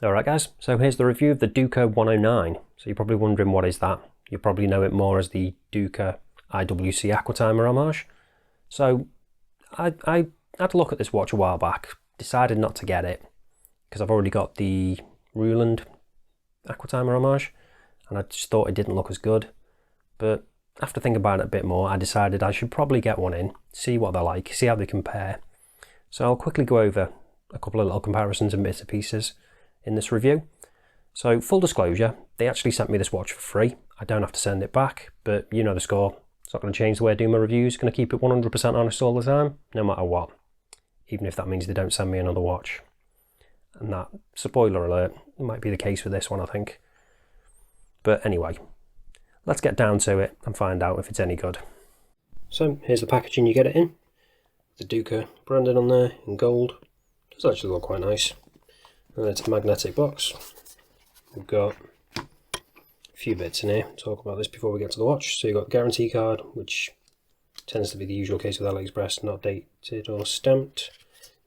Alright guys, so here's the review of the Duka 109. So you're probably wondering what is that. You probably know it more as the Duka IWC Aquatimer Homage. So I had a look at this watch a while back, decided not to get it because I've already got the Hruodland Aquatimer Homage and I just thought it didn't look as good. But after thinking about it a bit more, I decided I should probably get one in, see what they're like, see how they compare. So I'll quickly go over a couple of little comparisons and bits and pieces in this review. So full disclosure, they actually sent me this watch for free. I don't have to send it back, but you know the score. It's not going to change the way I do my reviews. Going to keep it 100% honest all the time, no matter what. Even if that means they don't send me another watch. And that, spoiler alert, might be the case with this one, I think. But anyway, let's get down to it and find out if it's any good. So here's the packaging you get it in. The Duka branded on there in gold. Does actually look quite nice. And it's a magnetic box. We've got a few bits in here. Talk about this before we get to the watch. So you've got the guarantee card, which tends to be the usual case with AliExpress, not dated or stamped.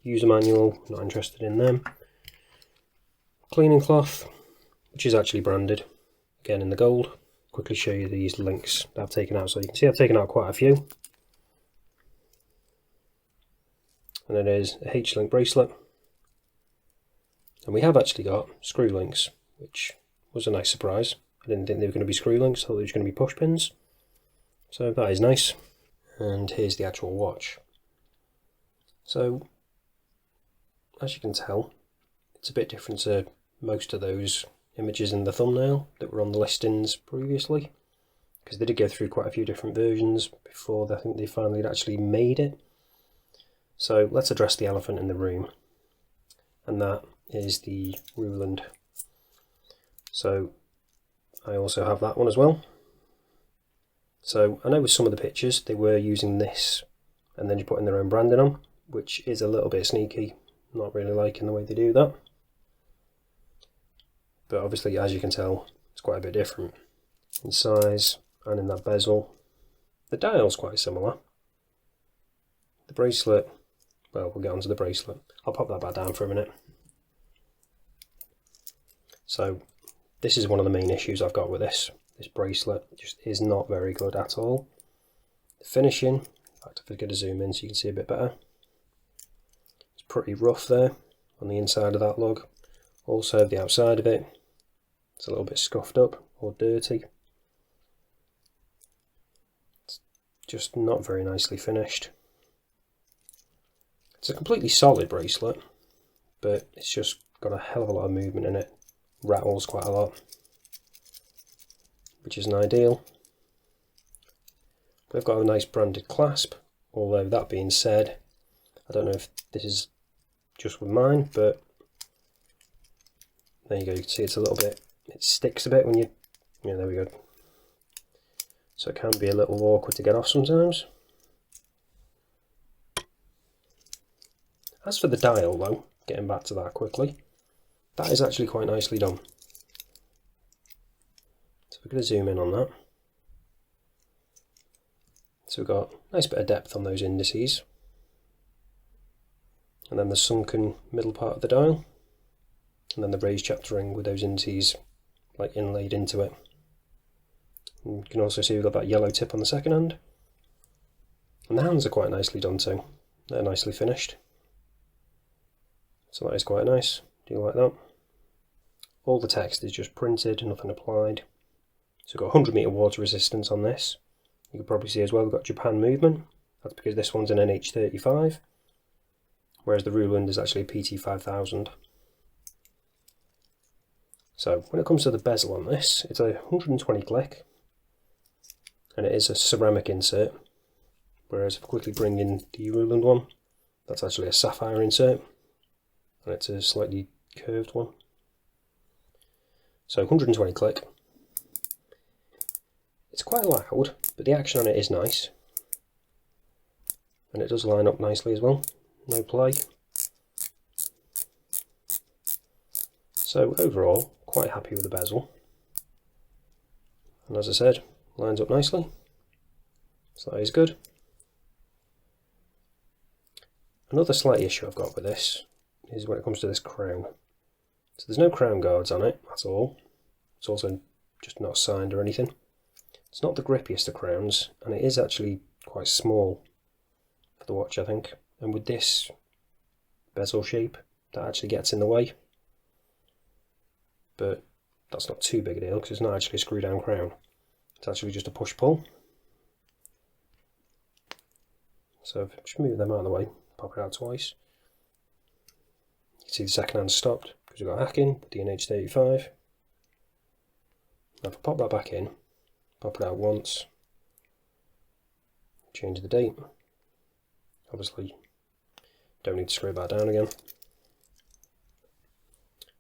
User manual, not interested in them. Cleaning cloth, which is actually branded, again in the gold. Quickly show you these links that I've taken out. So you can see I've taken out quite a few. And it is a H-link bracelet. And we have actually got screw links, which was a nice surprise. I didn't think they were going to be screw links, I thought they were going to be push pins. So that is nice. And here's the actual watch. So, as you can tell, it's a bit different to most of those images in the thumbnail that were on the listings previously. Because they did go through quite a few different versions before I think they finally actually made it. So let's address the elephant in the room. And that is the Hruodland. So I also have that one as well. So I know with some of the pictures they were using this and then you put in their own branding on, which is a little bit sneaky. Not really liking the way they do that. But obviously, as you can tell, it's quite a bit different in size and in that bezel. The dial's quite similar. The bracelet, well, we'll get onto the bracelet. I'll pop that back down for a minute. So this is one of the main issues I've got with this. This bracelet just is not very good at all. The finishing, in fact if I get to zoom in so you can see a bit better. It's pretty rough there on the inside of that lug. Also the outside of it, it's a little bit scuffed up or dirty. It's just not very nicely finished. It's a completely solid bracelet, but it's just got a hell of a lot of movement in it. Rattles quite a lot, which isn't ideal. We've got a nice branded clasp, although that being said, I don't know if this is just with mine, but there you go, you can see it's a little bit, it sticks a bit when you, yeah, there we go. So it can be a little awkward to get off sometimes. As for the dial though, getting back to that quickly, that is actually quite nicely done. So we're going to zoom in on that. So we've got a nice bit of depth on those indices. And then the sunken middle part of the dial. And then the raised chapter ring with those indices like inlaid into it. And you can also see we've got that yellow tip on the second hand. And the hands are quite nicely done too. They're nicely finished. So that is quite nice. Do you like that? All the text is just printed, nothing applied. So we've got 100 metre water resistance on this. You can probably see as well we've got Japan movement. That's because this one's an NH35, whereas the Hruodland is actually a PT5000. So when it comes to the bezel on this, it's a 120 click, and it is a ceramic insert, whereas if I quickly bring in the Hruodland one, that's actually a sapphire insert, and it's a slightly curved one. So 120 click. It's quite loud, but the action on it is nice. And it does line up nicely as well, no play. So overall, quite happy with the bezel. And as I said, lines up nicely. So that is good. Another slight issue I've got with this is when it comes to this crown. So there's no crown guards on it, that's all. It's also just not signed or anything. It's not the grippiest of crowns, and it is actually quite small for the watch, I think. And with this bezel shape, that actually gets in the way. But that's not too big a deal, because it's not actually a screw down crown. It's actually just a push pull. So if I just move them out of the way, pop it out twice. You can see the second hand stopped, because we've got hacking with the NH35. Now if I pop that back in, pop it out once, change the date. Obviously, don't need to screw that down again.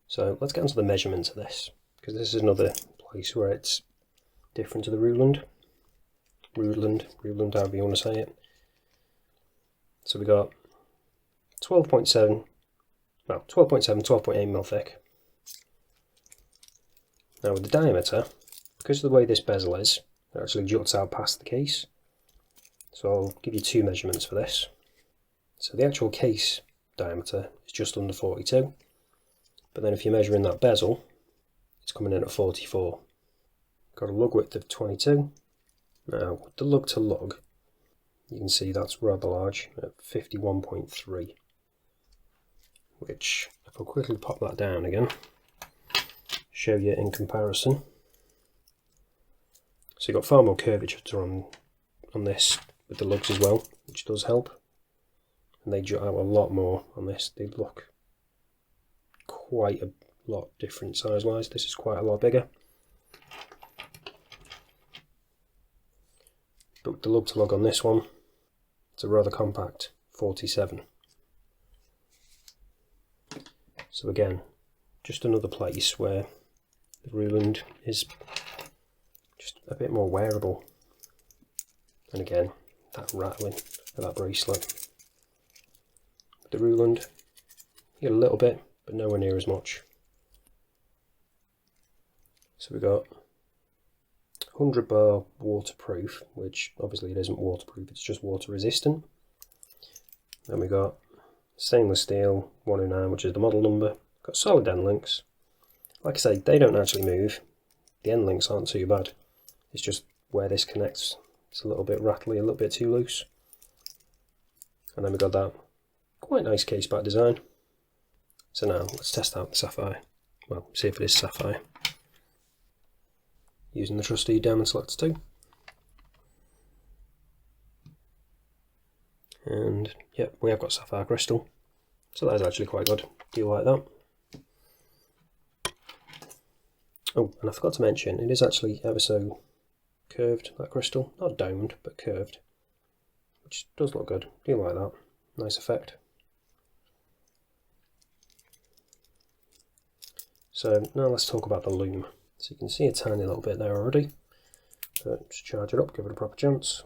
So let's get onto the measurements of this, because this is another place where it's different to the Hruodland, however you want to say it. So we got 12.7, 12.8 mil thick. Now with the diameter, because of the way this bezel is, it actually juts out past the case. So I'll give you two measurements for this. So the actual case diameter is just under 42, but then if you're measuring that bezel, it's coming in at 44. Got a lug width of 22. Now with the lug to lug, you can see that's rather large at 51.3, which if I quickly pop that down again, show you in comparison. So you've got far more curvature on this with the lugs as well, which does help. And they jut out a lot more on this. They look quite a lot different size wise. This is quite a lot bigger. But with the lug to lug on this one, it's a rather compact 47. So again, just another place where the Hruodland is just a bit more wearable. And again, that rattling of that bracelet. With the Hruodland, you get a little bit, but nowhere near as much. So we've got 100 bar waterproof, which obviously it isn't waterproof, it's just water resistant. Then we got stainless steel 109, which is the model number. Got solid end links. Like I say, they don't actually move. The end links aren't too bad. It's just where this connects, it's a little bit rattly, a little bit too loose. And then we got that quite nice case back design. So now let's test out the sapphire. Well, see if it is sapphire. Using the trusty Diamond Selector 2. And yep, we have got sapphire crystal. So that is actually quite good. Do you like that? Oh, and I forgot to mention, it is actually ever so curved, that crystal. Not domed, but curved. Which does look good. Do you like that? Nice effect. So now let's talk about the Lume. So you can see a tiny little bit there already. But just charge it up, give it a proper chance.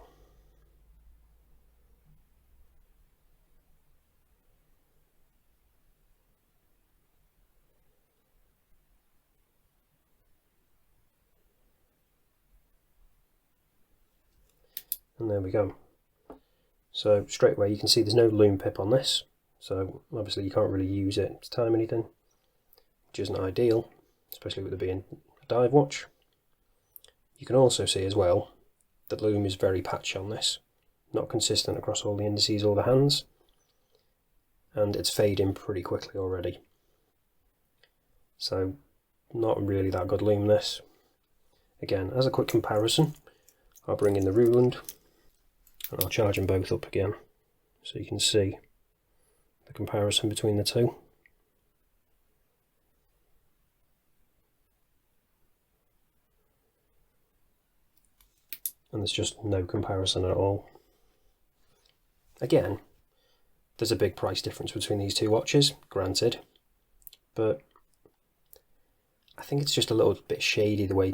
And there we go. So straight away you can see there's no Lume pip on this. So obviously you can't really use it to time anything, which isn't ideal, especially with it being a dive watch. You can also see as well that Lume is very patchy on this, not consistent across all the indices or the hands, and it's fading pretty quickly already. So not really that good Lume this. Again, as a quick comparison, I'll bring in the Hruodland and I'll charge them both up again so you can see the comparison between the two. And there's just no comparison at all. Again, there's a big price difference between these two watches, granted, but I think it's just a little bit shady the way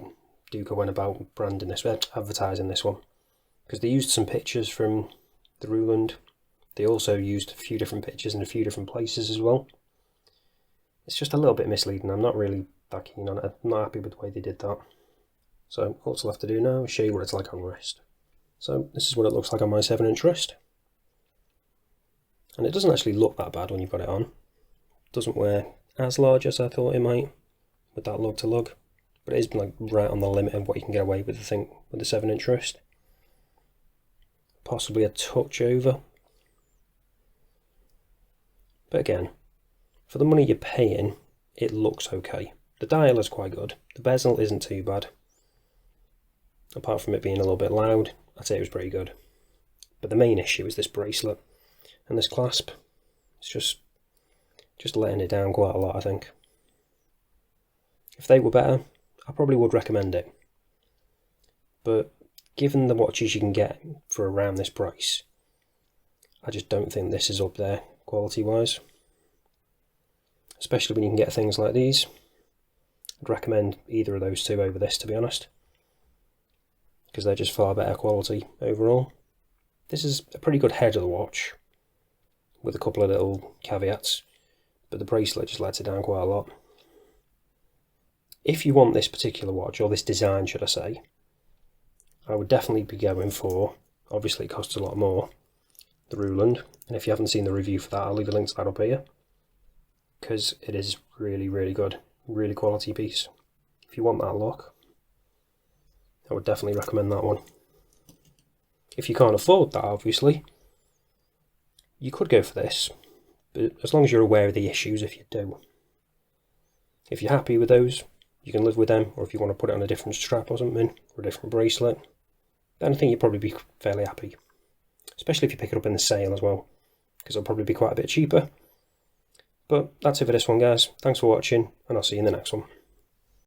Duka went about branding this, advertising this one, because they used some pictures from the Hruodland. They also used a few different pictures in a few different places as well. It's just a little bit misleading. I'm not really that keen on it. I'm not happy with the way they did that. So all it's left to do now is show you what it's like on wrist. So this is what it looks like on my 7-inch wrist. And it doesn't actually look that bad when you've got it on. It doesn't wear as large as I thought it might with that lug to lug, but it is like right on the limit of what you can get away with, I think, with the 7-inch wrist. Possibly a touch over. But again, for the money you're paying, it looks okay. The dial is quite good. The bezel isn't too bad. Apart from it being a little bit loud, I'd say it was pretty good. But the main issue is this bracelet and this clasp. It's just letting it down quite a lot, I think. If they were better, I probably would recommend it. But given the watches you can get for around this price, I just don't think this is up there quality-wise. Especially when you can get things like these. I'd recommend either of those two over this, to be honest, because they're just far better quality overall. This is a pretty good head of the watch, with a couple of little caveats, but the bracelet just lets it down quite a lot. If you want this particular watch, or this design should I say, I would definitely be going for, obviously it costs a lot more, the Hruodland, and if you haven't seen the review for that, I'll leave a link to that up here, because it is really, really good, really quality piece. If you want that look, I would definitely recommend that one. If you can't afford that, obviously, you could go for this, but as long as you're aware of the issues, if you do. If you're happy with those, you can live with them, or if you want to put it on a different strap or something, or a different bracelet, then I think you'll probably be fairly happy. Especially if you pick it up in the sale as well, because it'll probably be quite a bit cheaper. But that's it for this one, guys. Thanks for watching, and I'll see you in the next one.